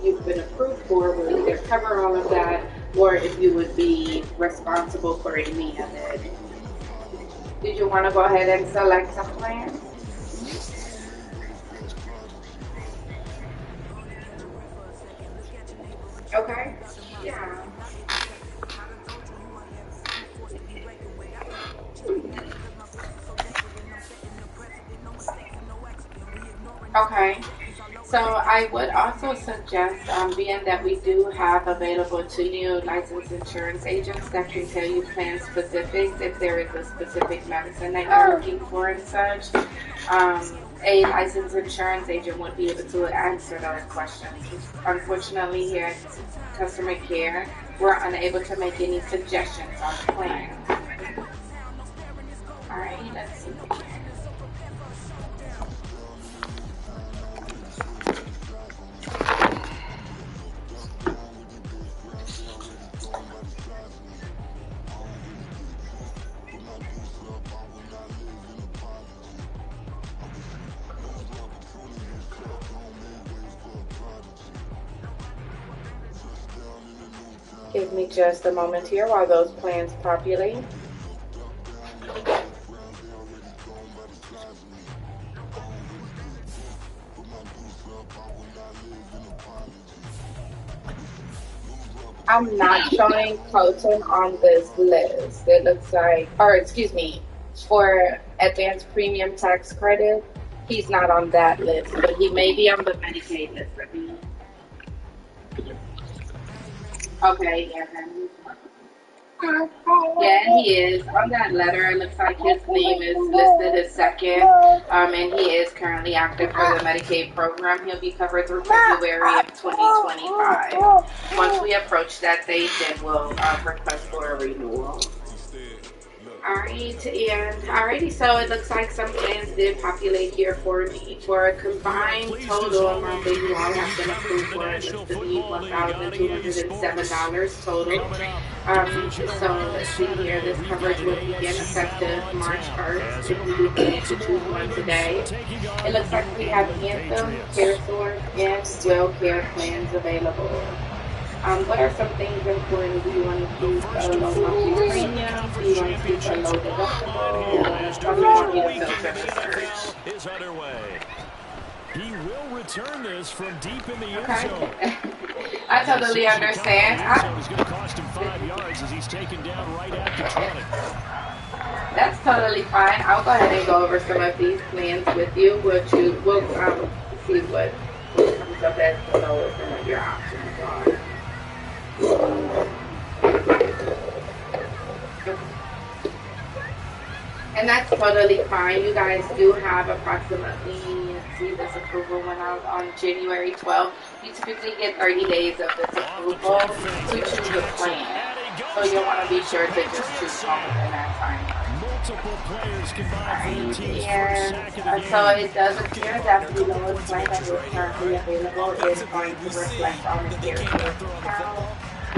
you've been approved for will either cover all of that or if you would be responsible for any of it. Did you want to go ahead and select some plans? Okay. Yeah. Okay. So I would also suggest, being that we do have available to you licensed insurance agents that can tell you plan specifics if there is a specific medicine that you're looking for and such. A licensed insurance agent would be able to answer those questions. Unfortunately, here at customer care, we're unable to make any suggestions on plans. All right, let's see. Give me just a moment here while those plans populate. I'm not showing Colton on this list. It looks like, or excuse me, for advanced premium tax credit, he's not on that list, but he may be on the Medicaid list. Okay, yeah, then. Yeah, he is. On that letter, it looks like his name is listed as second, and he is currently active for the Medicaid program. He'll be covered through February of 2025. Once we approach that date, then we'll request for a renewal. Alright, and alrighty, so it looks like some plans did populate here for me. For a combined total amount that you all have been approved for, it looks to be $1,207 total. So let's see here, this coverage will begin effective March 1st if you do plan to choose one today. It looks like we have Anthem, CareSource, and Well Care plans available. What are some things important? Do you want to keep a low monthly premium? Do you want to keep a low deductible? Or do you want me to filter the search? Is underway. He will return this from deep in the end zone. I totally understand. He's going to cost him 5 yards as he's taken down right at the 20. That's totally fine. I'll go ahead and go over some of these plans with you. We'll see what comes up as the lowest and what your options are. And that's totally fine. You guys do have approximately, let's see, this approval went out on January 12th. You typically get 30 days of this approval to choose a plan. So you'll want to be sure to just choose one within that time. Multiple players combined for the team's and so it does appear that the lowest plan that is currently available is going to reflect on the CareSource account.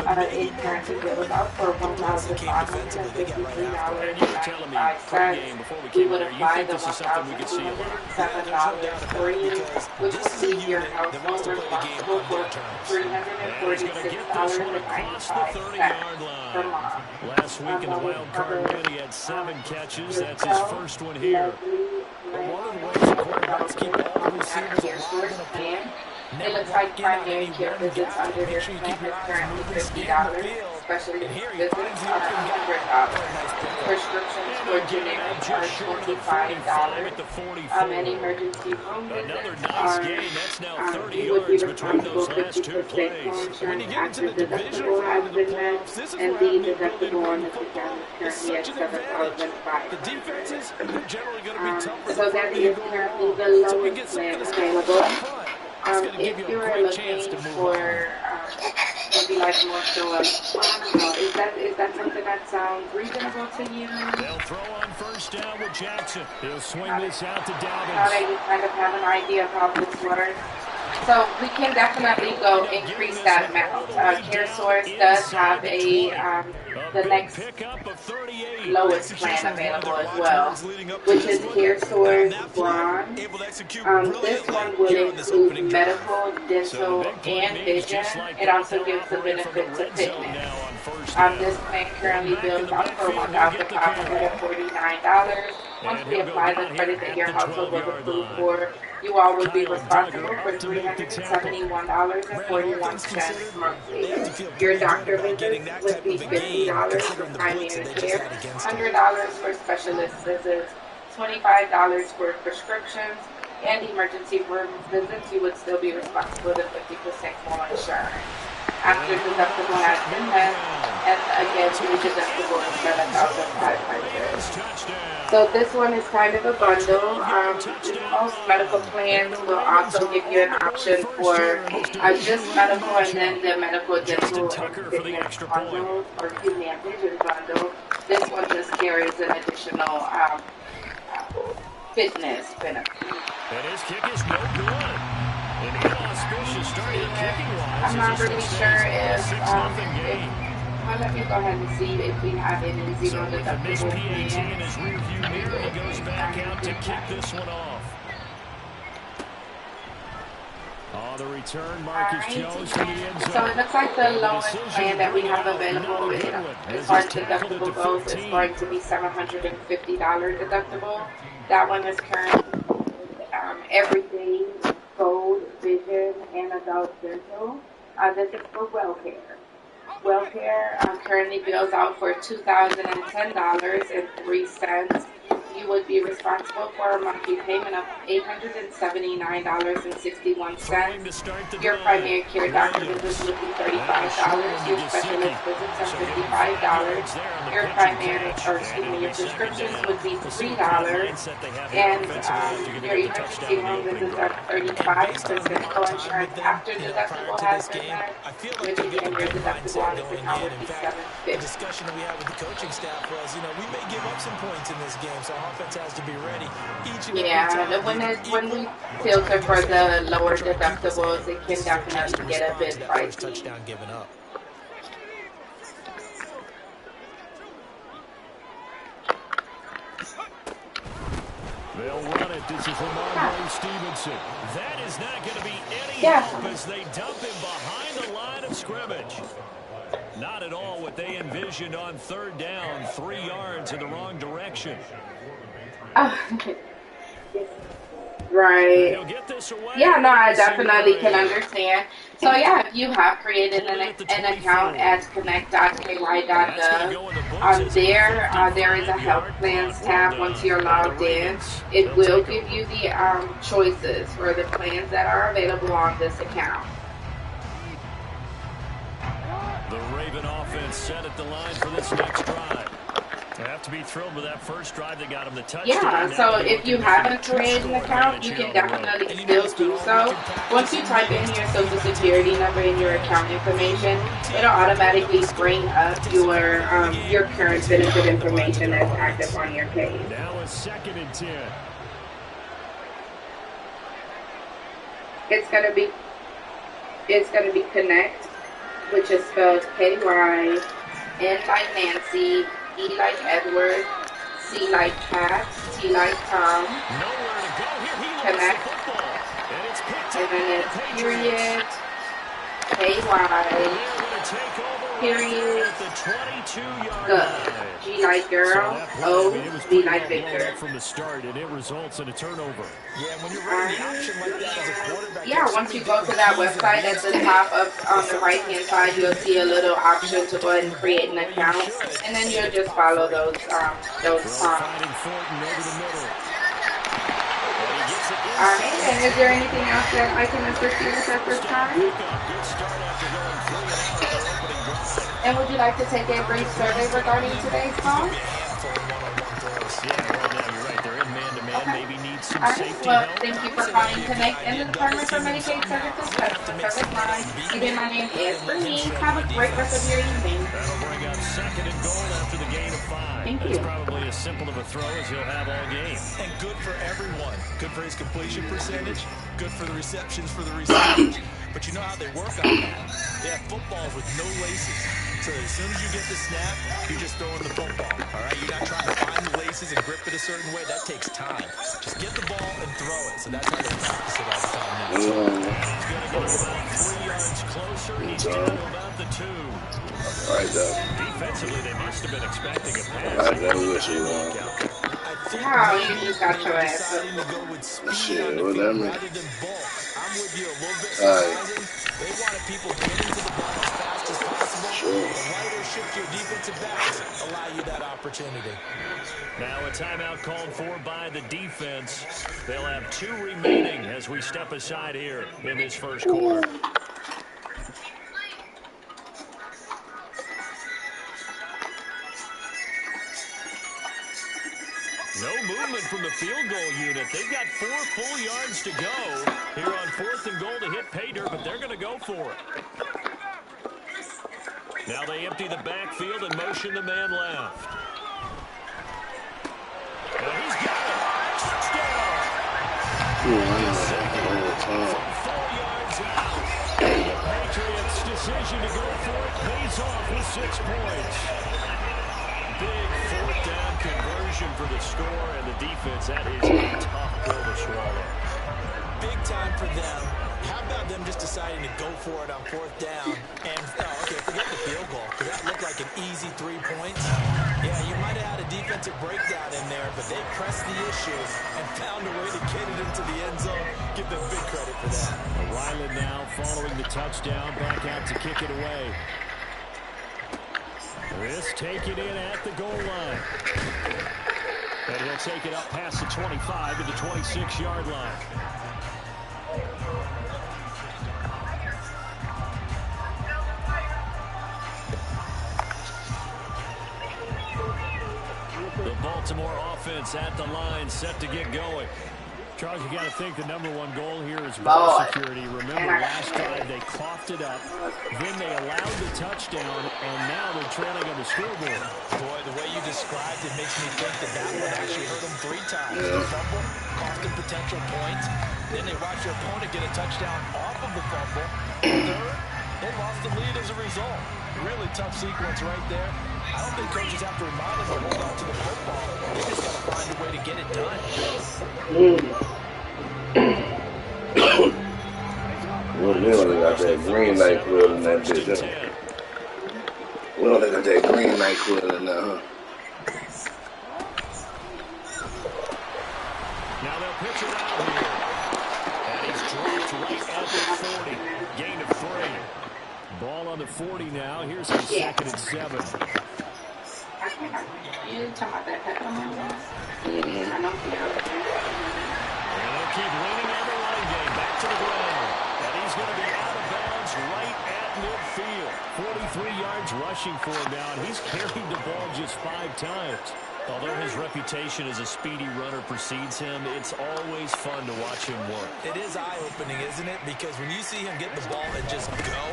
It currently goes out for $1,553.95. We would apply the $1,207 for you, which would leave your household responsible for $346.95 per month. Last week in the wild card win, he had 7 catches. That's his first one here. One of the ways quarterbacks keep all the receivers alive in a play. It looks like primary care visits under this plan is currently $50, specialty visits are $100. Prescriptions for generics are $25. And emergency room visits are, you would be responsible 50% co-insurance after deductible has been met, and the deductible on this account is currently at $7,500. So that is currently the lowest plan available. If you are looking for maybe like more so I don't know, is that something that sounds reasonable to you? They'll throw on first down with Jackson. He'll swing this out to Dalvin. Now that you kind of have an idea of how this works. So we can definitely go increase that amount. Care Source does have A the big next pickup of 38. lowest plan available as well, which is Care Source Bronze. This one will include medical, So the dental, big play and means vision. just like It that, also they'll gives the operate from the benefit to red zone fitness. now on first down. This plan One currently back in bills the out for backfield, he'll get the carry. $1,049. Once And we he'll go apply the down here credit that at your the household was 12-yard approved line. for, you all would be Kyle responsible Duggar for up to make the tackle. Brandon, all things $371.41 considered, they monthly. have to feel Your very good doctor about visits getting that would type be of a game $50 for considering the blitz that primary they just care, had against them. $100 for specialist visits, $25 for prescriptions, and emergency room visits. You would still be responsible for 50% more insurance. After deductible has been met, and again, the deductible is $7,500. So this one is kind of a bundle. Most medical plans will also give you an option for just medical and then the medical, dental, and fitness bundle or human vision bundle. This one just carries an additional fitness benefit. And his kick is no good. An inauspicious start here kicking-wise I'm as not this really one stays sure a if 6-0 game. well, let me go ahead and see if we have any So zero with the missed deductible PAT in plans. his rearview mirror, he goes back out to kick this one off. On the return, Marcus Jones to the end zone. So it looks like the lowest plan that we have available as far as deductible goes is going to be $750 deductible. That one is currently everything, gold, vision, and adult dental. This is for WellCare. WellCare currently bills out for $2,010.03. You would be responsible for a monthly payment of $879.61. Your primary care doctor visits would be $35. Your specialist visits are $55. Your your prescriptions would be $3. And your emergency room visits are 35%. Co-insurance after deductible has been met, which again, your deductible on this account would be The $750. discussion that we had with the coaching staff was, we may give up some points in this game, so our offense has to be ready each and every time. When we filter for the lower deductibles, it can definitely get a bit pricey. Touchdown given up. They'll run it. This is Ramondre Stevenson. That is not going to be any help as they dump him behind the line of scrimmage. Not at all what they envisioned on third down. 3 yards in the wrong direction. Right. Yeah, no, I definitely can understand. So yeah, if you have created an account at connect.ky.gov, there is a health plans tab. Once you're logged in, it will give you the choices for the plans that are available on this account. The Raven offense set at the line for this next drive. They have to be thrilled with that first drive that got them the touchdown. Yeah, so if you haven't created an account, you can definitely still do so. Once you type in your social security number and your account information, it'll automatically bring up your current benefit information that's active on your page. Now a 2nd and 10. It's gonna be Connect, which is spelled K-Y, N like Nancy, E like Edward, C like Cat, T like Tom, Connect, and then it's period, K-Y, period, G like girl, O, V like Victor. From the start, and it results in a turnover. Yeah, when you're running the option like that as a quarterback. Yeah, once you go to that website, at the top up on the right-hand side, you'll see a little option to go ahead and create an account, and then you'll just follow those prompts. Alright, and is there anything else that I can assist you with at this time? And would you like to take a brief survey regarding today's call? Yeah, well, no, you're right. They're in man-to-man and Okay. maybe needs some All right. safety Well, help. thank I you would for say that'd calling be a good Connect in idea. the Double Department for team him Medicaid somehow. Services You're going to have to Customer make Service something Line. else beat me Again, my name rather is than let him Bernice. struggle Have on a great rest of defense. your evening. That'll bring up 2nd and goal after the gain of 5. Thank That's you. probably as simple of a throw as he'll have all game. And good for everyone. Good for his completion percentage. Good for the receptions for the receivers. But you know how they work on that. They have footballs with no laces. So as soon as you get the snap, you're just throwing the football. All right, you're not trying to find the laces and grip it a certain way. That takes time. Just get the ball and throw it. So that's how they practice it all the time now. He's going to get him about 3 yards closer, and he's down to about the 2. Right there. Defensively, they must have been expecting a pass. Right It there, looked like what a you walk want. out there. I think Wow, you maybe just got they your were ass deciding to go up. with speed on Shit, the what that field mean? rather than bulk. I'm with you, a little bit Alright, surprising. They wanted people getting to the ball as fast as possible. sure. The lighter, shiftier defensive backs allow you that opportunity. Now a timeout called for by the defense. They'll have 2 remaining as we step aside here in this first quarter. No movement from the field goal unit. They've got 4 full yards to go here on 4th and goal to hit pay dirt, but they're going to go for it. Now they empty the backfield and motion the man left. And he's got it. Touchdown. His second from 4 yards out. The Patriots' decision to go for it pays off with 6 points. Big 4th down conversion for the score, and the defense, that is a tough pill to swallow. Big time for them. How about them just deciding to go for it on 4th down? And, okay, forget the field goal, because that looked like an easy 3 points. Yeah, you might have had a defensive breakdown in there, but they pressed the issue and found a way to get it into the end zone. Give them big credit for that. Ryland now following the touchdown, back out to kick it away. This taken in at the goal line. And he'll take it up past the 25 to the 26-yard line. The Baltimore offense at the line, set to get going. Charles, you got to think the #1 goal here is ball security. Remember, last drive they coughed it up, then they allowed the touchdown, and now they're trailing on the scoreboard. Boy, the way you described it makes me think that one actually hurt them 3 times. The fumble cost them potential points. Then they watched their opponent get a touchdown off of the fumble. Third, they lost the lead as a result. Really tough sequence right there. I don't think coaches have to remind them to hold on to the football. They just got to find a way to get it done. Well, we only got that green light quill in that bitch. We only got that green light quill in there, huh? Now they'll pitch it out here. And he's dropped right at the 40. Gain of 3. Ball on the 40 now. Here's a 2nd and 7. You talking about that pepper man? I know. And they'll keep leaning on the line game. Back to the ground. And he's going to be out of bounds right at midfield. 43 yards rushing for him now. And he's carried the ball just 5 times. Although his reputation as a speedy runner precedes him, it's always fun to watch him work. It is eye-opening, isn't it? Because when you see him get the ball and just go,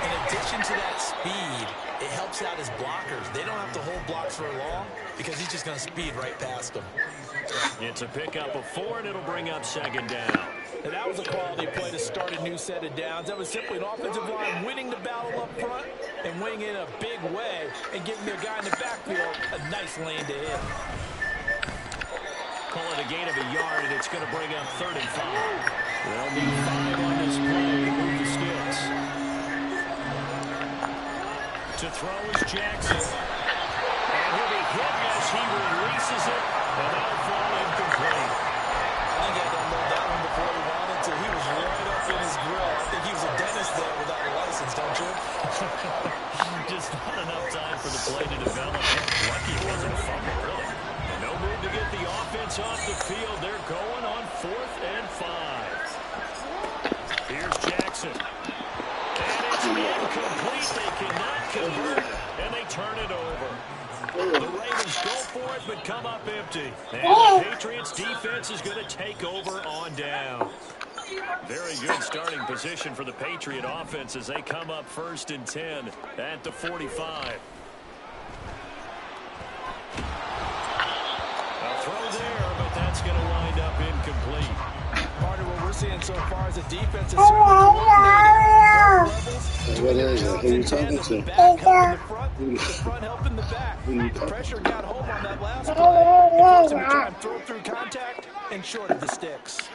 in addition to that speed, it helps out his blockers. They don't have to hold blocks for long because he's just going to speed right past them. It's a pickup of 4, and it'll bring up 2nd down. And that was a quality play to start a new set of downs. That was simply an offensive line winning the battle up front and winning in a big way and giving their guy in the backfield a nice lane to hit. Call it a gain of a yard, and it's going to bring up 3rd and 5. They'll need 5 on this play to move the sticks. To throw is Jackson. And he'll be hit as he releases it, and that'll fall incomplete. I think he had to unload that one before he wanted to. He was right up in his grill. I think he was a dentist there without a license, don't you? Just not enough time for the play to develop. Lucky it wasn't a fumble, really. And no move to get the offense off the field. They're going on 4th and 5. Here's Jackson. And it's incomplete. They cannot convert, and they turn it over. The Raiders offense go for it but come up empty. And the Patriots defense is going to take over on down. Very good starting position for the Patriot offense as they come up 1st and 10 at the 45. A throw there, but that's going to wind up incomplete. Part of what we're seeing so far is a defense is certainly coordinated. What is it? Who you talking to? The front helping the back. The pressure got home on that last play. It forced him to try and throw through contact and shorted the sticks.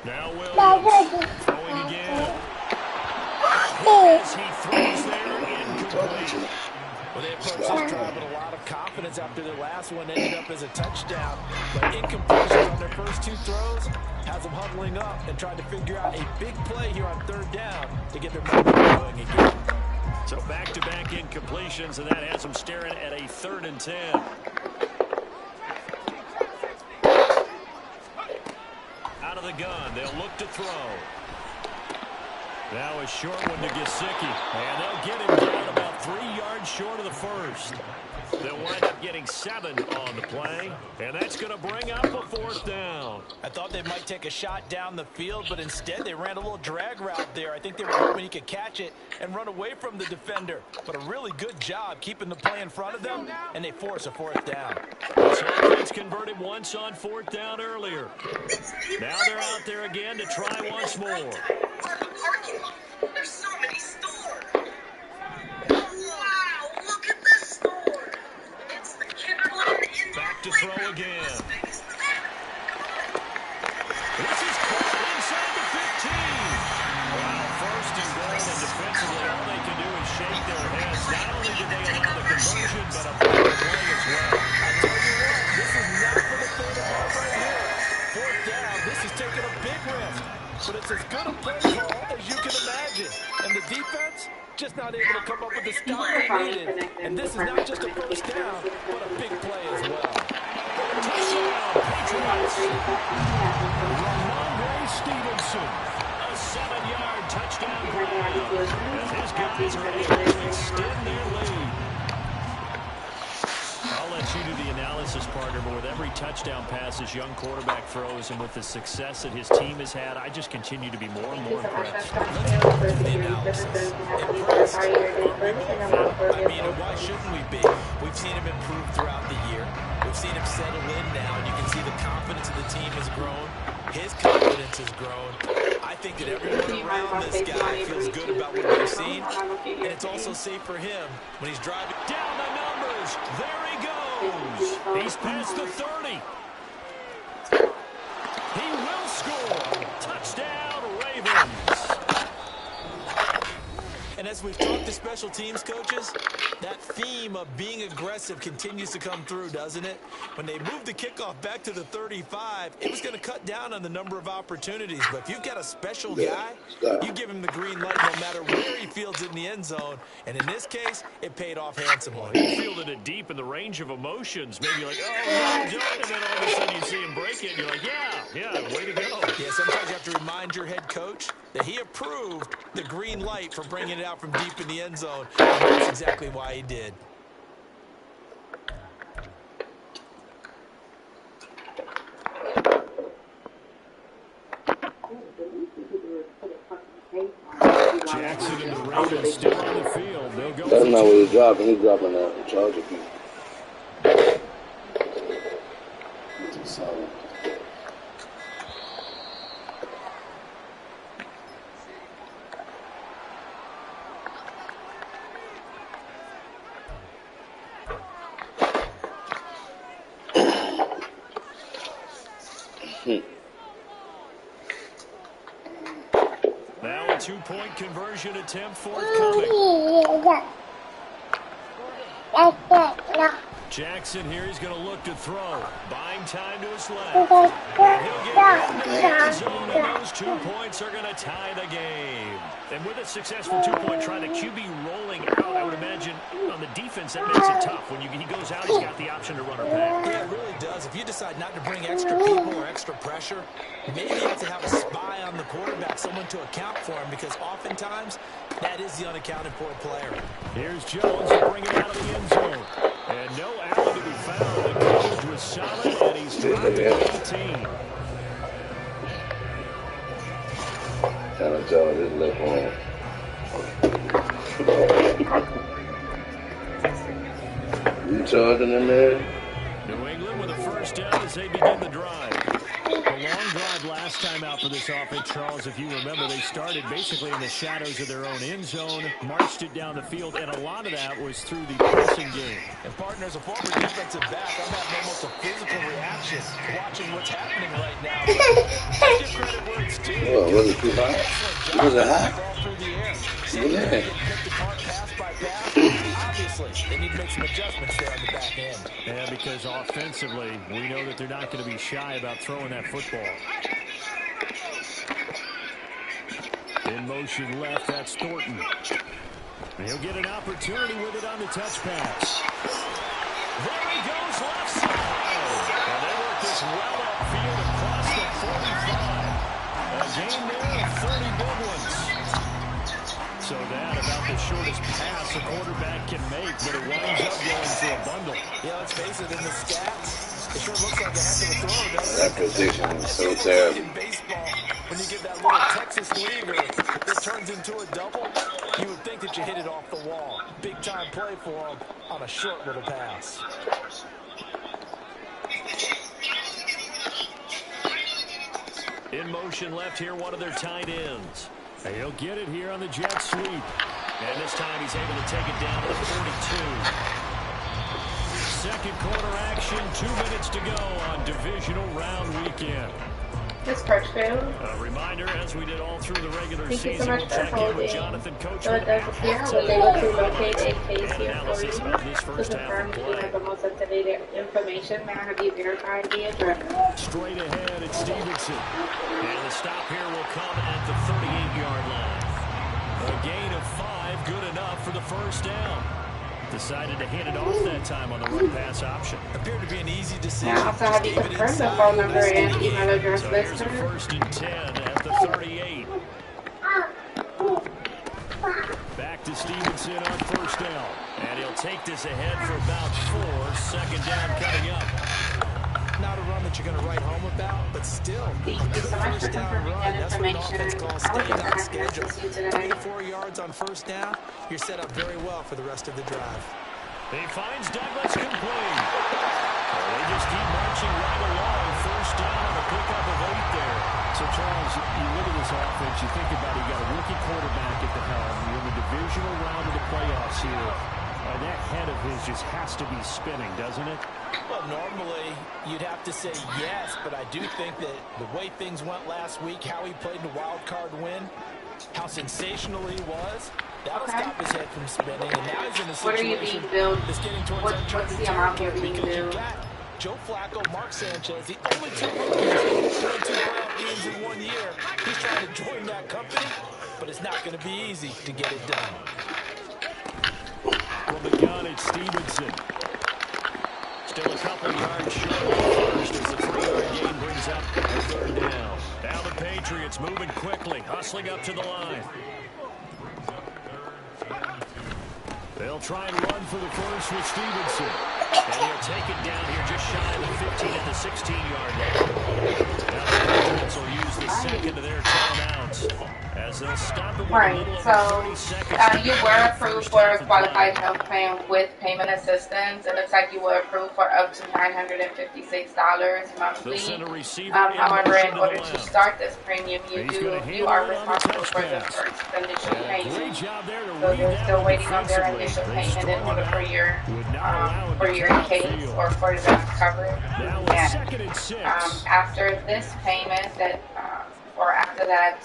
Now Williams throwing again. As he throws there, incomplete. Well, they approached this drive with a lot of confidence after their last one ended up as a touchdown. But incompletions on their first 2 throws has them huddling up and trying to figure out a big play here on 3rd down to get their momentum going again. So back-to-back incompletions, and that has them staring at a 3rd and 10. Out of the gun, they'll look to throw. Now a short one to Gesicki, and they'll get him down about 3 yards short of the first. They'll wind up getting 7 on the play, and that's going to bring up a 4th down. I thought they might take a shot down the field, but instead they ran a little drag route there. I think they were hoping he could catch it and run away from the defender. But a really good job keeping the play in front of them, and they force a 4th down. This offense converted once on 4th down earlier. Now they're out there again to try once more. There's so many stores. Wow, look at this store. It's the kindergarten indoor back to throw again. This is caught inside the 15. Wow, 1st and goal, and defensively all they can do is shake their heads. Not only did they allow the conversion, but a big play as well. I tell you what, this is not for the faint of heart right here. 4th down, this is taking a big risk. But it's as good a play call as you can imagine. And the defense just not able to come up with the stop they needed. And this is not just a 1st down, but a big play as well. Touchdown, Patriots. Ramondre Stevenson. A 7-yard touchdown play. As his guys are able to extend their lead. I'll let you do the analysis, partner, but with every touchdown pass this young quarterback throws and with the success that his team has had, I just continue to be more and more impressed. Let's get to the analysis. Impressed. I mean, why shouldn't we be? We've seen him improve throughout the year. We've seen him settle in now, and you can see the confidence of the team has grown. His confidence has grown. I think that everyone around this guy feels good about what they've seen, and it's also safe for him when he's driving down the numbers. There he goes. He's past the 30. He will score. Touchdown, Ravens. And as we've talked to special teams coaches, that theme of being aggressive continues to come through, doesn't it? When they moved the kickoff back to the 35, it was going to cut down on the number of opportunities. But if you've got a special guy, you give him the green light no matter where he fields it in the end zone. And in this case, it paid off handsomely. He fielded it deep in the range of emotions. Maybe like, oh, no, don't. And then all of a sudden you see him break it, and you're like, yeah, way to go. Yeah, sometimes you have to remind your head coach that he approved the green light for bringing it out from deep in the end zone. And that's exactly why he did. Jackson and the Ravens still on the field. They'll go. That's not what he's dropping. He's dropping that charger people. Now a two-point conversion attempt forthcoming. Jackson here, he's going to look to throw. Buying time to his left. And he'll get into the end zone, and those 2 points are going to tie the game. And with a successful two-point try, the QB rolling out, I would imagine on the defense that makes it tough. When he goes out, he's got the option to run or pass. Yeah, it really does. If you decide not to bring extra people or extra pressure, maybe you have to have a spy on the quarterback, someone to account for him, because oftentimes that is the unaccounted for player. Here's Jones to bring it out of the end zone. And no alley to be found. The coverage was solid, and he's dropped at 18. Trying to tell this left arm. You charging in there? New England with a first down as they begin the drive. The long drive last time out for this offense, Charles, if you remember, they started basically in the shadows of their own end zone, marched it down the field, and a lot of that was through the passing game. And partners, a former defensive back, I'm having almost a physical reaction watching what's happening right now. But give credit where it's due. Oh, was it too high? Was it high? Through the air. Yeah. Get picked apart pass by pass. Obviously, they need to make some adjustments there on the back end. Yeah, because offensively, we know that they're not going to be shy about throwing that football. In motion left, that's Thornton. And he'll get an opportunity with it on the touch pass. There he goes, left side. And they work this well upfield across the 45. A game there of 30 big ones. So that about the shortest pass a quarterback can make, but it winds up going to a bundle. Yeah, let's face it, in the stats, it sure looks like a heck of a throw, doesn't it? That position is so terrible. In baseball, when you give that little Texas leaguer that turns into a double, you would think that you hit it off the wall. Big time play for him on a short little pass. In motion left here, one of their tight ends. And he'll get it here on the jet sweep. And this time he's able to take it down to the 42. Second quarter action, 2 minutes to go on divisional round weekend. This Coach Phil. A reminder, as we did all through the regular Thank you so season, much we'll for check in holding. with Jonathan Coach. So it does appear I was able to locate a case here for you. To first half confirm of you play. have the most up-to-date information. May I have you verify the address? Straight ahead, it's Stevenson. And the stop here will come at the 38-yard line. A gain of 5, good enough for the first down. Decided to hand it off that time on the run-pass option. Appeared to be an easy decision. Now, also have you confirmed the phone number and email address So here's a listed? first and 10 at the 38. Back to Stevenson on first down. And he'll take this ahead for about 4. Second down coming up. Not a run that you're going to write home about, but still. Thank you so much for confirming that That's what an information. offense calls I was staying just on going to schedule. ask you today. 24 yards on first down. You're set up very well for the rest of the drive. He finds Douglas complete. They just keep marching right along. First down on a pickup of 8 there. So, Charles, you look at this offense, you think about it, you got a rookie quarterback at the helm. You're in the divisional round of the playoffs here. That head of his just has to be spinning, doesn't it? Well, normally you'd have to say yes, but I do think that the way things went last week, how he played in the wild card win, how sensational he was, that'll stop his head from spinning. And now he's in a What are you situation being billed? that's getting towards What's the amount you're being because billed? you've got Joe Flacco, Mark Sanchez, the only 2 rookies who won 2 playoff games in 1 year. He's trying to join that company, but it's not going to be easy to get it done. From the gun, it's Stevenson. Still a couple yards short of the first as the 3-yard gain brings up a third down. Now the Patriots moving quickly, hustling up to the line. They'll try and run for the first with Stevenson. And he'll take it down here just shy of the 15 at the 16-yard line. Now the Patriots will use the second of their timeouts as they'll stop it with a little over 30 seconds. You were approved for a qualified health plan with payment assistance. It looks like you were approved for up to $956 monthly. However, in order to start this premium, you are responsible for the first initial payment. So they're still waiting on their initial payment in order for your case or for the coverage. And after this payment, or after that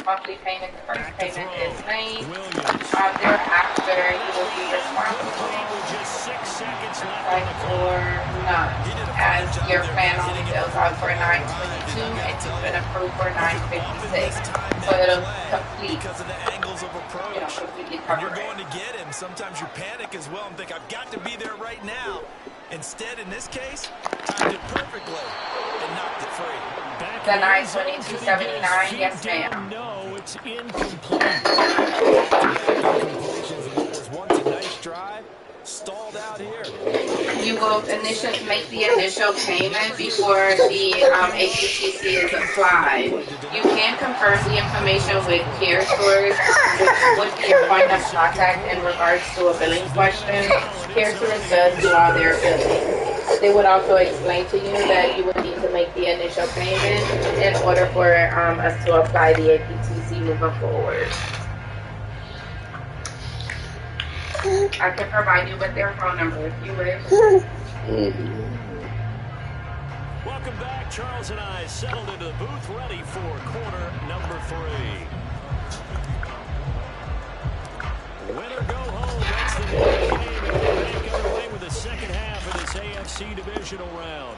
monthly payment, the first payment is made. Thereafter, you will be responsible for none, as your plan only goes out for $922 and you've been approved for $956. So it'll complete, completely cover You're it. going to get him. Sometimes you panic as well and think, I've got to be there right now. Instead, in this case, timed it perfectly and knocked it free. The $922.79, yes, ma'am. No, it's incomplete. Completions, and what was once a nice drive, stalled out here. make the initial payment before the APTC is applied. You can confirm the information with Care Source, which would be your point of contact in regards to a billing question. Care Source does do all their billing. They would also explain to you that you would need to make the initial payment in order for us to apply the APTC moving forward. I can provide you with their phone number if you wish. Welcome back. Charles and I settled into the booth, ready for quarter number 3. Win or go home, that's the name of the game. And we're back underway with the second half of this AFC divisional round.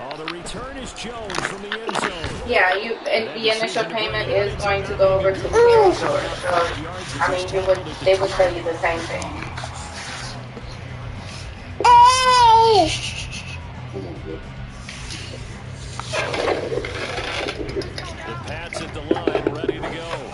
Oh, the return is Jones from the end zone. Yeah, the initial payment is going to go over to Care Source. So, I mean, they would tell you the same thing. The Pats at the line, ready to go.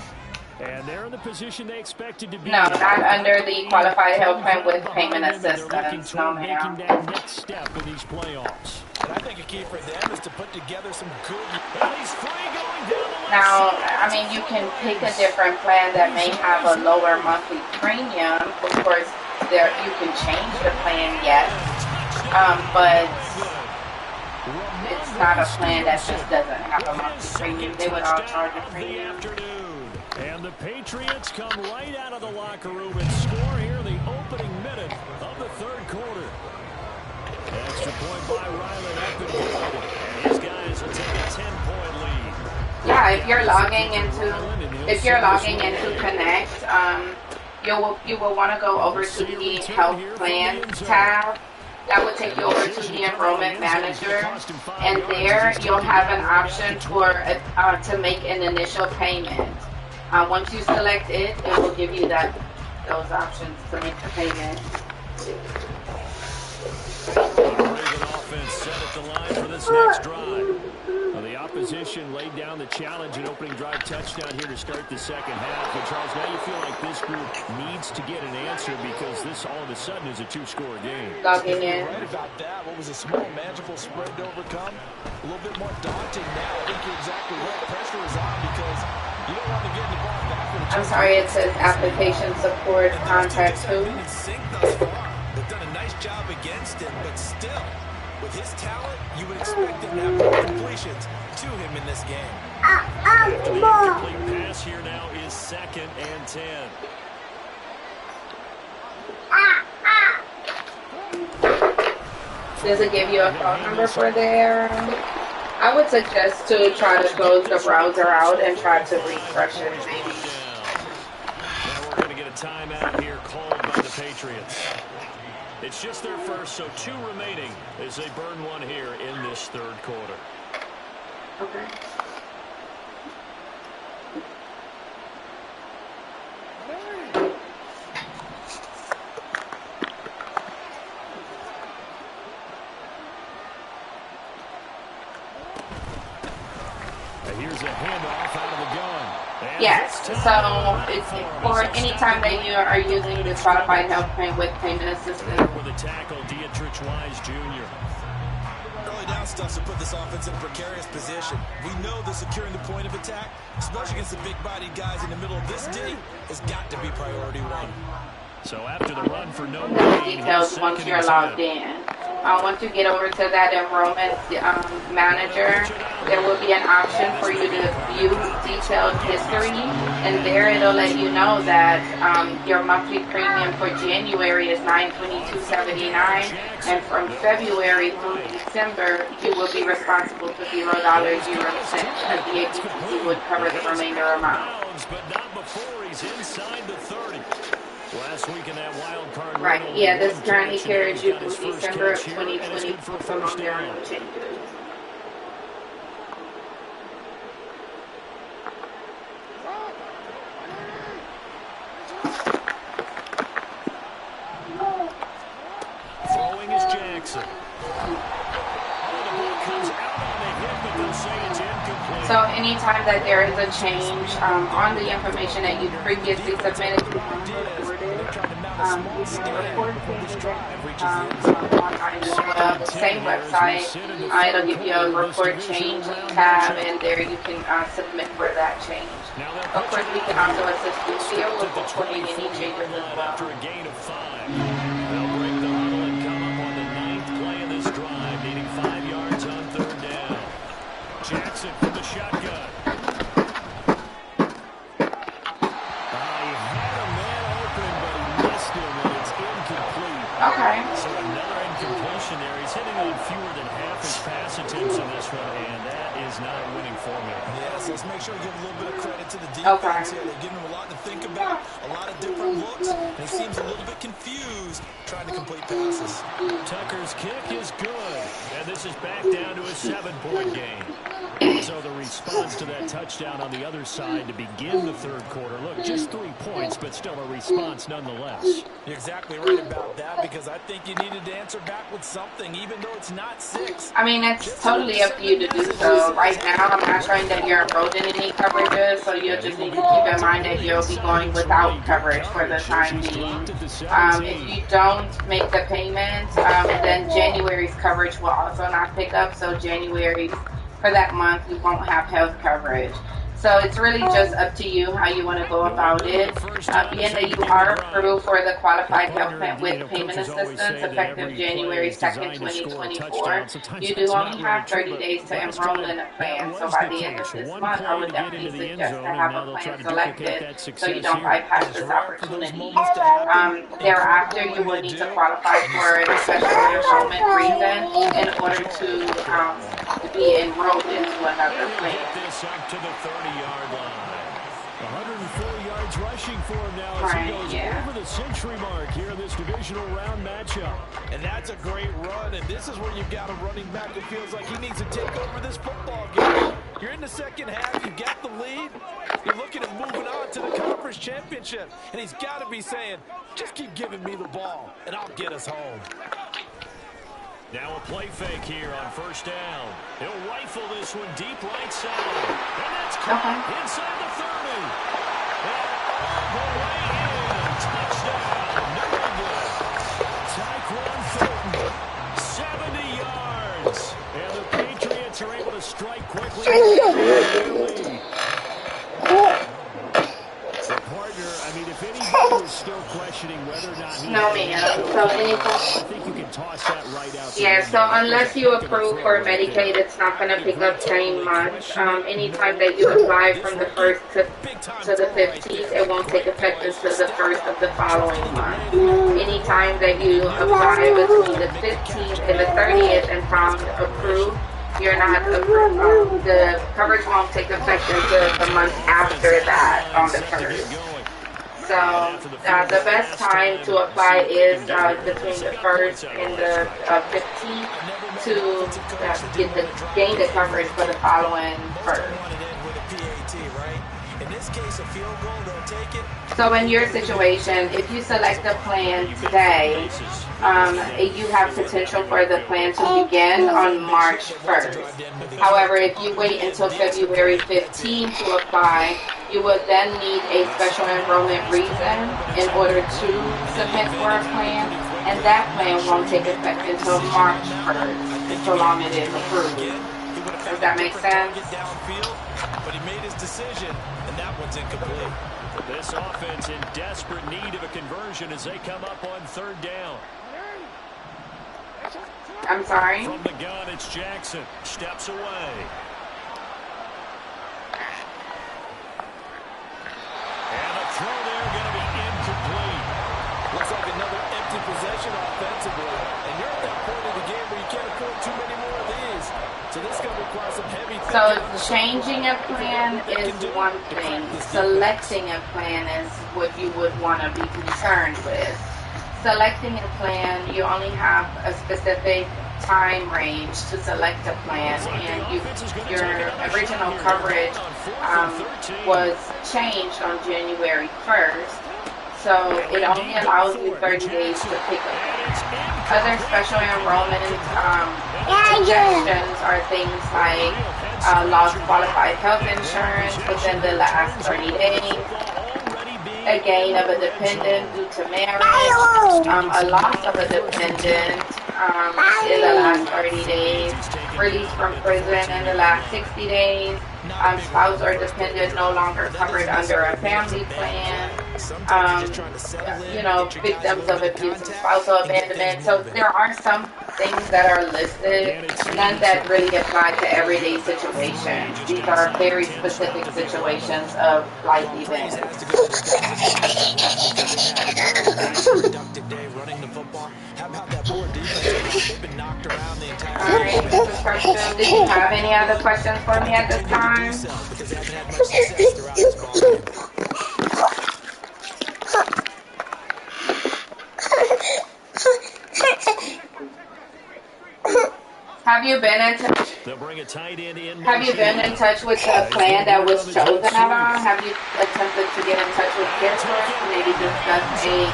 And they're in the position they expected to be. No, not under the qualified health plan with payment assistance. No, ma'am. Making that next step in these playoffs. And I think a key for them is to put together some good. And he's free going down the Now, I mean, you can pick a different plan that may have a lower monthly premium. Of course, you can change the plan, yes, but it's not a plan that just doesn't have a monthly premium. They would all charge a premium. And the Patriots come right out of the locker room and score here in the opening minute of the third quarter. Extra point by Ryland up and good. And his guys will take a 10-point lead. Yeah, if you're logging into Connect, you will want to go over to the Health Plan tab. That would take you over to the Enrollment Manager, and there you'll have an option for to make an initial payment. Once you select it, it will give you those options to make the payment. Raven offense set at the line for this next drive. Well, the opposition laid down the challenge and opening drive touchdown here to start the second half. But Charles, now you feel like this group needs to get an answer because this all of a sudden is a 2-score game. Logging in. Right about that. What was a small, manageable spread to overcome? A little bit more daunting now. I think you're exactly right. Pressure is on because you don't want to get the ball back. I'm sorry, it says application support contact who? They've done a nice job against him, but still, with his talent, you would expect him to have more completions to him in this game. The incomplete pass here now is 2nd and 10. Does it give you a phone number for there? I would suggest to try to close the browser out and try to refresh it, maybe. Now we're going to get a timeout here called by the Patriots. It's just their first, so 2 remaining as they burn one here in this third quarter. Okay. Here's a handoff out of the gun. And Yes, so for any time that you are using the qualified health plan with payment assistance. With a tackle, Dietrich Wise Jr. Early down stuff to put this offense in a precarious position. We know that securing the point of attack, especially against the big-bodied guys in the middle of this D, has got to be priority 1. So after the run for no gain, Details once you're logged in. Once you get over to that enrollment manager, there will be an option for you to view detailed history, and there it'll let you know that your monthly premium for January is $922.79, and from February through December, you will be responsible for $0.00, as the APTC would cover the remainder amount. But not before he's inside the 30. Last week in that wild card. Right, yeah, this currently carries you through December of 2020 among their own changes. Throwing is Jackson. The ball comes out on the hit, but So anytime that there is a change on the information that you previously submitted, you want to report it. You can report changes online as well. The same website, it'll give you a report change tab, and there you can submit for that change. Of course, we can also assist you here with reporting any changes as well. After a gain of 5. They'll break the huddle and come up on the 9th play of this drive, needing 5 yards on 3rd down. Jackson from the shotgun. He had a man open, but he missed him, and it's incomplete. Okay. So another incompletion there. He's hitting on fewer than half his pass attempts in this one, and that is not a winning formula. Yes, let's make sure we give a little bit of credit to the defense here. They're giving him a lot to think about, a lot of different looks, and he seems a little bit confused trying to complete passes. Tucker's kick is good, and this is back down to a 7-point game. So the response to that touchdown on the other side to begin the 3rd quarter. Look, just 3 points, but still a response nonetheless. You're exactly right about that, because I think you needed to answer back with something, even though it's not 6. I mean, it's totally up to you to do so. Right now, I'm not showing that you're enrolled in any coverages, so you'll just need to keep in mind that you'll be going without coverage for the time being. If you don't make the payment, then January's coverage will also not pick up, so January's for that month, you won't have health coverage. So it's really just up to you how you want to go about it. Being that you are approved for the qualified health plan with payment assistance effective January 2nd, 2024, you do only have 30 days to enroll in a plan. So by the end of this month, I would definitely suggest to have a plan selected so you don't bypass this opportunity. Thereafter, you will need to qualify for a special enrollment reason in order to be enrolled into another plan. To the 30-yard line. 104 yards rushing for him now as he goes over the century mark here in this divisional round matchup. And that's a great run, and this is where you've got a running back that feels like he needs to take over this football game. You're in the second half, you've got the lead, you're looking at moving on to the conference championship, and he's got to be saying, just keep giving me the ball, and I'll get us home. Now a play fake here on 1st down. He'll rifle this one deep right side. And that's caught inside the 30. And all the way in. Touchdown. New England. Tyquan Thornton. 70 yards. And the Patriots are able to strike quickly. I mean, if anybody was still questioning whether or not he I think you can toss that right out. Yeah, so unless you approve for Medicaid, it's not going to pick up same month. Anytime that you apply from the 1st to the 15th, it won't take effect until the 1st of the following month. Anytime that you apply between the 15th and the 30th and found approved, you're not approved. The coverage won't take effect until the month after that on the 1st. So the best time to apply is between the 1st and the 15th to gain the coverage for the following 1st. So in your situation, if you select a plan today, you have potential for the plan to begin on March 1st. However, if you wait until February 15th to apply, you will then need a special enrollment reason in order to submit for a plan, and that plan won't take effect until March 1st, so long it is approved. Does that make sense? But he made his decision, and that one's incomplete. This offense in desperate need of a conversion as they come up on 3rd down. I'm sorry? From the gun, it's Jackson. Steps away. And the throw there going to be incomplete. Looks like another empty possession offensively. And you're at that point in the game where you can't afford too many more of these. So this is going to require some heavy thinking. So changing a plan is one thing. Selecting a plan is what you would want to be concerned with. Selecting a plan, you only have a specific time range to select a plan, and your original coverage was changed on January 1st, so it only allows you 30 days to pick up. Other special enrollment suggestions are things like lost qualified health insurance within the last 30 days, a gain of a dependent due to marriage, a loss of a dependent in the last 30 days, release from prison in the last 60 days, spouse or dependent no longer covered under a family plan, victims of abuse and spousal abandonment. So there are some things that are listed, none that really apply to everyday situations. These are very specific situations of life events. All right, Mrs. Crutchfield, did you have any other questions for me at this time? Have you been in touch? Have you been in touch with the plan that was chosen at all? Have you attempted to get in touch with CareSource to maybe discuss a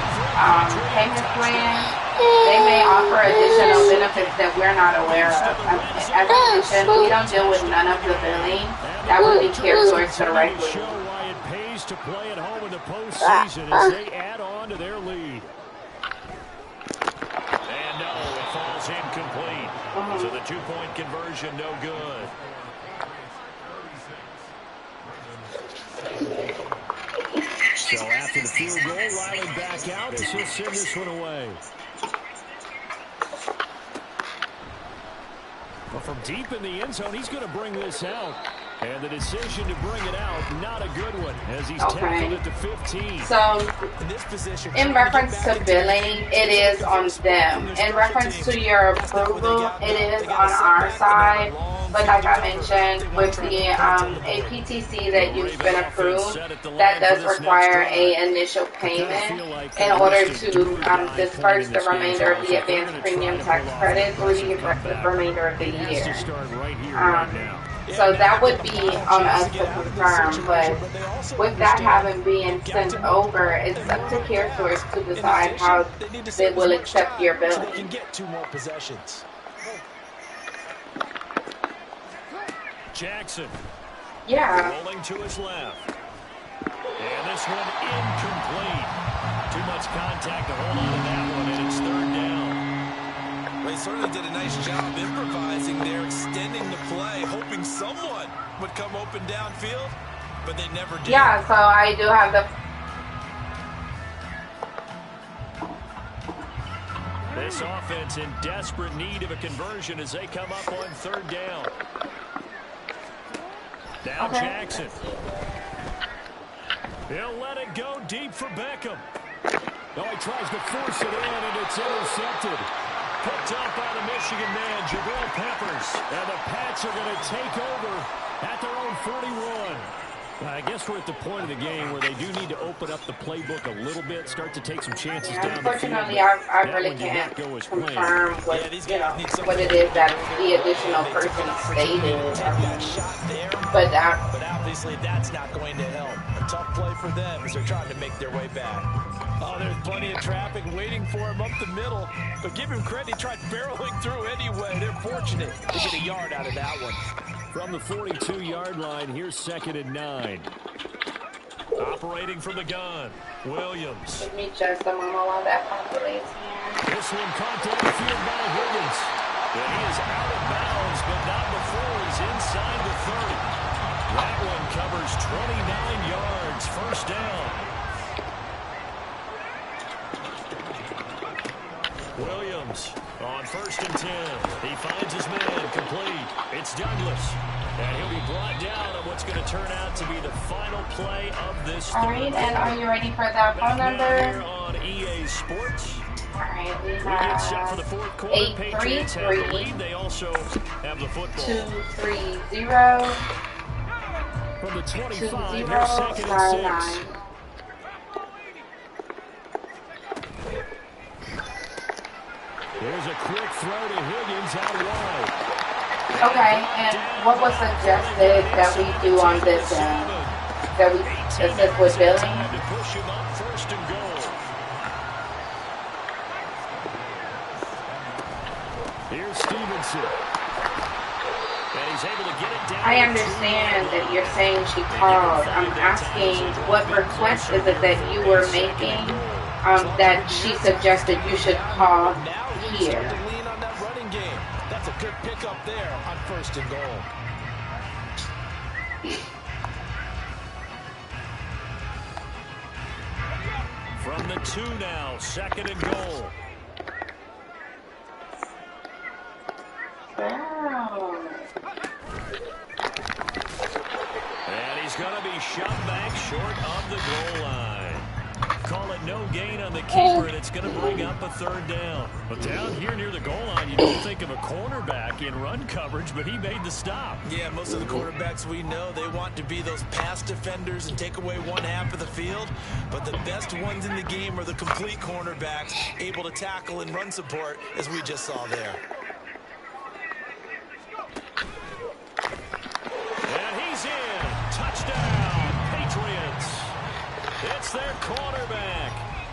payment plan? They may offer additional benefits that we're not aware of. As I mentioned, we don't deal with none of the billing. That would be CareSource directly. Why it pays to play at home in the postseason as they add on to their lead. And no, it falls incomplete. So the two-point conversion, no good. So after the field goal, Riley back out as he'll send this one away. Well, from deep in the end zone, he's going to bring this out. And the decision to bring it out, not a good one, as he's tackled it to 15. So, in reference to billing, it is on them. In reference to your approval, it is on our side. But like I mentioned, with the APTC that you've been approved, that does require an initial payment in order to disperse the remainder of the advanced premium tax credit through the remainder of the year. So that would be on us to confirm, but with that having been sent over, it's up to CareSource to decide how they will accept your billing. Can get 2 more possessions. Jackson. Yeah. Rolling to his left. And this one incomplete. Too much contact to hold on to that one, and it's 3rd down. Well, he certainly did a nice job improvising there, extending the play, hoping someone would come open downfield, but they never did. Yeah, so I do have the... This offense in desperate need of a conversion as they come up on 3rd down. Now Jackson. He'll let it go deep for Beckham. Oh, he tries to force it in, and it's intercepted. Picked up by the Michigan man, Jabril Peppers. And the Pats are going to take over at their own 41. I guess we're at the point of the game where they do need to open up the playbook a little bit, start to take some chances down the field. Unfortunately, I really can't confirm what it is that the additional person stated. But obviously that's not going to help. A tough play for them as they're trying to make their way back. Oh, there's plenty of traffic waiting for him up the middle. But give him credit, he tried barreling through anyway. They're fortunate to get a yard out of that one. From the 42-yard line, here's 2nd and 9. Operating from the gun, Williams. Give me just a moment while that populates here. This one caught downfield by Higgins. And he is out of bounds, but not before he's inside the 30. That one covers 29 yards, 1st down. Williams on 1st and 10. He finds his man complete. It's Douglas. And he'll be brought down on what's going to turn out to be the final play of this. All right, and are you ready for that phone number? Here on EA Sports. All right, we Get set for the 4th quarter. Patriots have the 833 lead. They also have the football. 230 From the 25, here's 2nd and 6. There's a quick throw to Higgins out wide. Okay, and what was suggested that we do on this end? That we assist with billing? To push him up 1st and goal. Here's Stevenson. And he's able to get it down. I understand that you're saying she called. I'm asking what request is it that you were making that she suggested you should call here? Lean on that running game. That's a good pickup there on 1st and goal. From the 2 now, 2nd and goal. Wow. And he's going to be shoved back short of the goal line. Call it no gain on the keeper, and it's going to bring up a 3rd down. But down here near the goal line, you don't think of a cornerback in run coverage, but he made the stop. Yeah, most of the quarterbacks we know, they want to be those pass defenders and take away one half of the field. But the best ones in the game are the complete cornerbacks, able to tackle and run support, as we just saw there. And he's in. Touchdown, Patriots. It's their quarterback,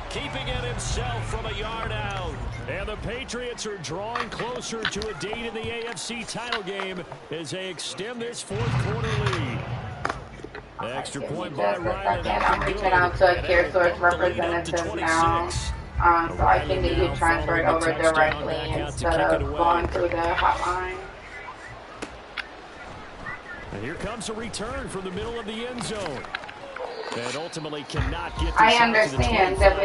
keeping it himself from a yard out. And the Patriots are drawing closer to a date in the AFC title game as they extend this 4th quarter lead. Extra point by Ryan. I'm reaching out to a care source representative now, so I can get you transferred over directly instead of going through the hotline. And here comes a return from the middle of the end zone. And ultimately cannot get I understand that,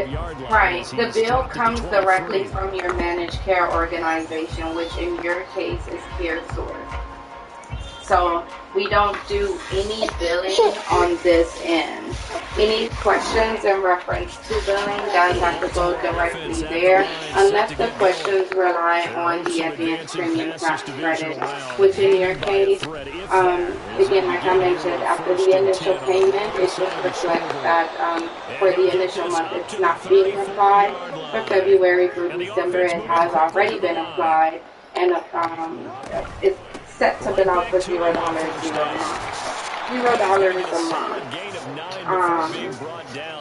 right, the bill comes directly from your managed care organization, which in your case is CareSource. So we don't do any billing on this end. Any questions in reference to billing does have to go directly there, unless the questions rely on the advanced premium tax credit, which in your case, again, like I mentioned, after the initial payment, it just reflects that for the initial month it's not being applied. For February through December, it has already been applied, and it's set to bill out for $0 a month. $0 a month.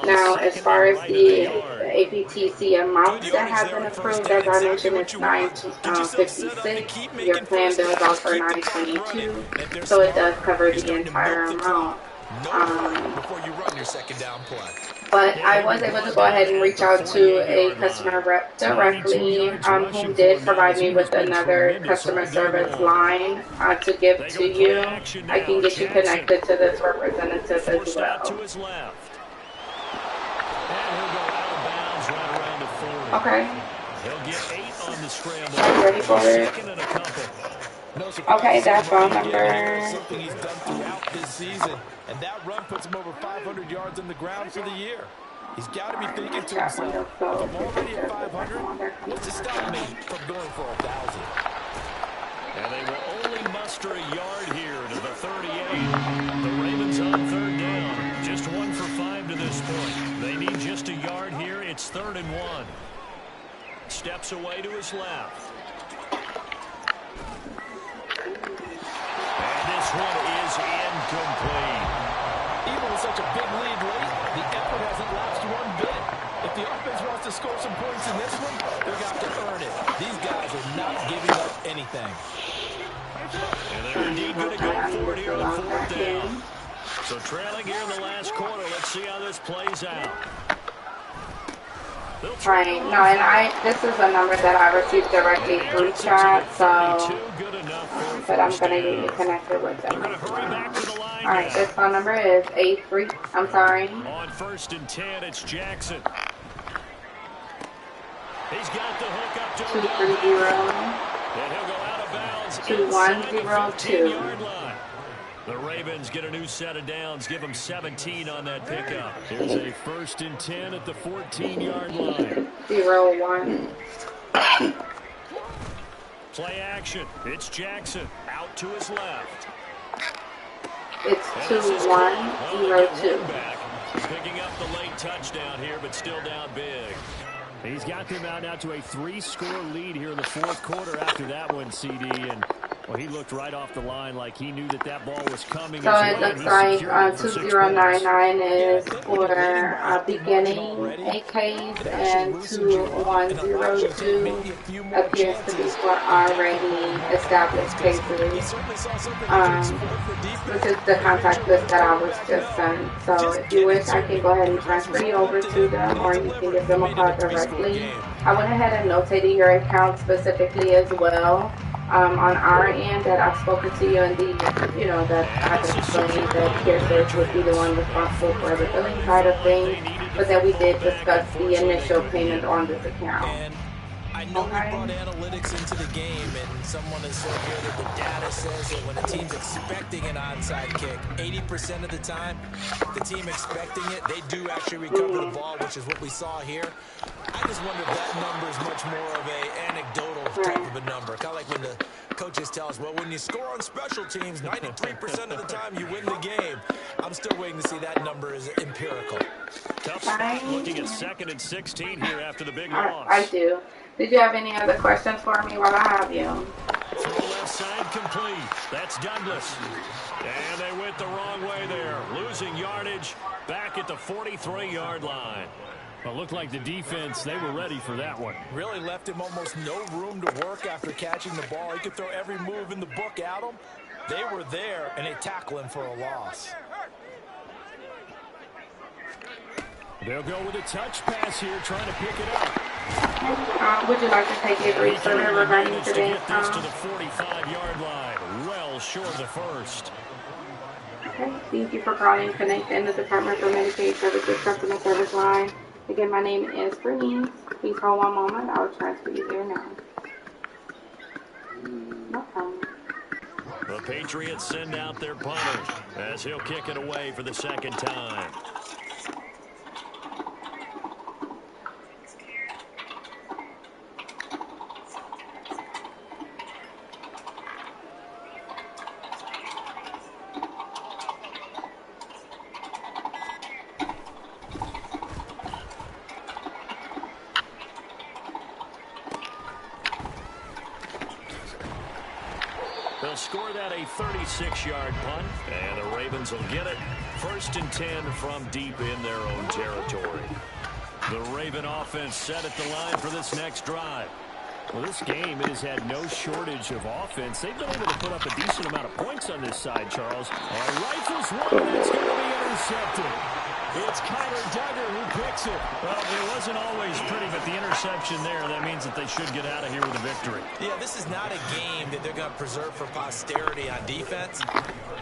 Now, as far as the APTC amounts that have been approved, as I mentioned, it's $956. Your plan bills out for $922, so it does cover the entire amount. Before you run your 2nd down play. But I was able to go ahead and reach out to a customer rep directly who did provide me with another customer service line to give to you. I can get you connected to this representative as well. Okay. Are you ready for it? Okay, that phone number. Something he's done throughout this season, and that run puts him over 500 yards on the ground for the year. He's got to be thinking to himself, if I'm already at 500, what's to stop me from going for 1,000? And they will only muster a yard here to the 38. The Ravens on 3rd down. Just 1 for 5 to this point. They need just a yard here. It's 3rd and 1. Steps away to his left. And this one is incomplete. Even with such a big lead late, the effort hasn't lapsed one bit. If the offense wants to score some points in this one, they're going to have to earn it. These guys are not giving up anything. And they're indeed going to go for it here on 4th down. So trailing here in the last quarter. Let's see how this plays out. Right, no, and this is a number that I received directly through chat, so, but I'm going to get you connected with them as well. Alright, this phone number is 83, I'm sorry. On 1st and 10, it's Jackson. He's got the hook up to 230. And he'll go out of bounds. 2102. The Ravens get a new set of downs, give them 17 on that pickup. Here's a 1st and 10 at the 14-yard line. 0-1. Play action. It's Jackson out to his left. It's 2-1-0-2. Picking up the late touchdown here, but still down big. He's got them out now to a 3-score lead here in the 4th quarter after that one, CD. And Well, he looked right off the line like he knew that ball was coming. So it looks like 2099 is for beginning AKs, and 2102 appears to be for already established cases, which is the contact list that I was just sent. So if you wish, I can go ahead and transfer you over to them, or you can give them a call directly. I went ahead and notated your account specifically as well. On our end, that I've spoken to you, and that I've explained that CareSearch would be the one responsible for the billing side of things, but that we did discuss the initial payment on this account. And I know we brought analytics into the game, and someone has said here that the data says that when a team's expecting an onside kick, 80% of the time, the team expecting it, they do actually recover the ball, which is what we saw here. I just wonder if that number is much more of an anecdotal type of a number. Kind of like when the coaches tell us, well, when you score on special teams, 93% of the time you win the game. I'm still waiting to see that number is empirical. Tough spot looking at 2nd and 16 here after the big loss. I do. Did you have any other questions for me while I have you? Throw left side complete. That's Douglas. And they went the wrong way there. Losing yardage back at the 43-yard line. Well, it looked like the defense, they were ready for that one. Really left him almost no room to work after catching the ball. He could throw every move in the book at him. They were there, and they tackle him for a loss. They'll go with a touch pass here, trying to pick it up. Would you like to take a brief survey regarding today's to the 45-yard line, well short of the first. Okay, thank you for calling Connect in the Department for Medicaid Services customer service line. Again, my name is Bernice. Please hold one moment. I'll transfer you there now. No problem. The Patriots send out their punter as he'll kick it away for the second time. They'll score that a 36-yard punt, and the Ravens will get it. 1st and 10 from deep in their own territory. The Raven offense set at the line for this next drive. Well, this game, it has had no shortage of offense. They've been able to put up a decent amount of points on this side, Charles. Rifles one, that's going to be intercepted. It's Kyler Duggar who picks it. Well, it wasn't always pretty, but the interception there, that means that they should get out of here with a victory. Yeah, this is not a game that they're going to preserve for posterity on defense,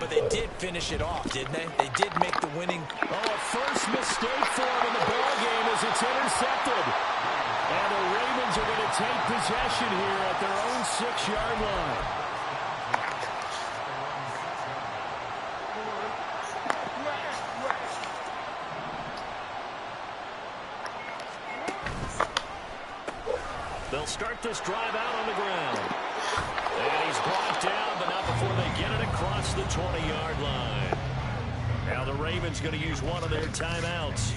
but they did finish it off, didn't they? They did make the winning. Oh, a first mistake for them in the ball game as it's intercepted. And the Ravens are going to take possession here at their own 6-yard line. They'll start this drive out on the ground. And he's brought down, but not before they get it across the 20-yard line. Now the Ravens going to use one of their timeouts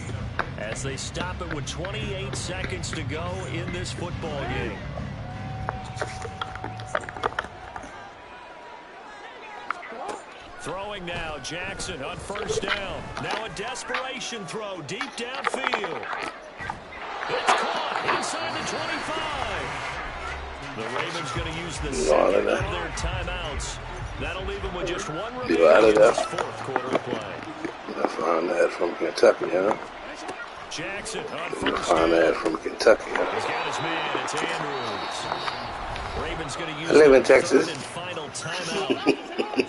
as they stop it with 28 seconds to go in this football game. Throwing now, Jackson on 1st down. Now a desperation throw deep downfield. It's caught inside the 25. The Ravens going to use the second of their timeouts. That'll leave them with just one remaining in this 4th quarter of play. I found that from Kentucky, huh? Jackson on I 1st found down. that from Kentucky, huh? He's got his man. It's Andrews. Ravens going to use I live in their Texas. 3rd and final timeout.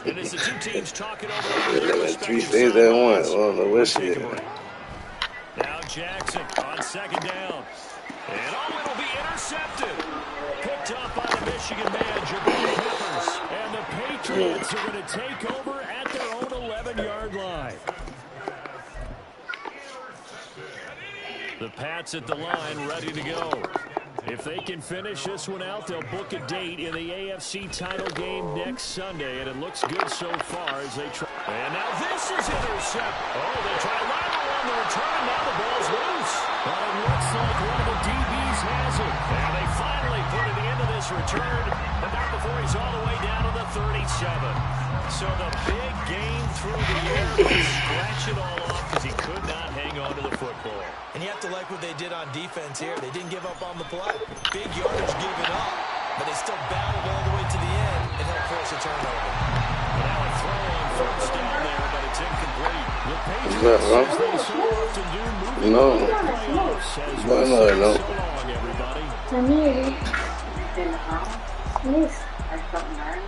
And as the two teams talking over I their live in 3 respective states at once. sidelines, I don't know where she we'll take a is. break. Now Jackson on 2nd down. And it'll be intercepted. Picked up by the Michigan man, Jabril Peppers. And the Patriots are going to take over at their own 11-yard line. The Pats at the line, ready to go. If they can finish this one out, they'll book a date in the AFC title game next Sunday, and it looks good so far as they try. And now this is intercept. Oh, they try lateral on the return. Now the ball's loose. But it looks like one of the DBs has it. And they finally put it into this return, but not before he's all the way down to the 37. So the big gain through the air, but scratch it all off because he could not hang on to the football. And you have to like what they did on defense here. They didn't give up on the play. Big yardage given up, but they still battled all the way to the end and helped force a turnover. Now a throw on first down there, but it's incomplete. The Patriots, as they so often do, moving on to the playoffs. As we say so long, everybody. In the house? Yes. Or something, right?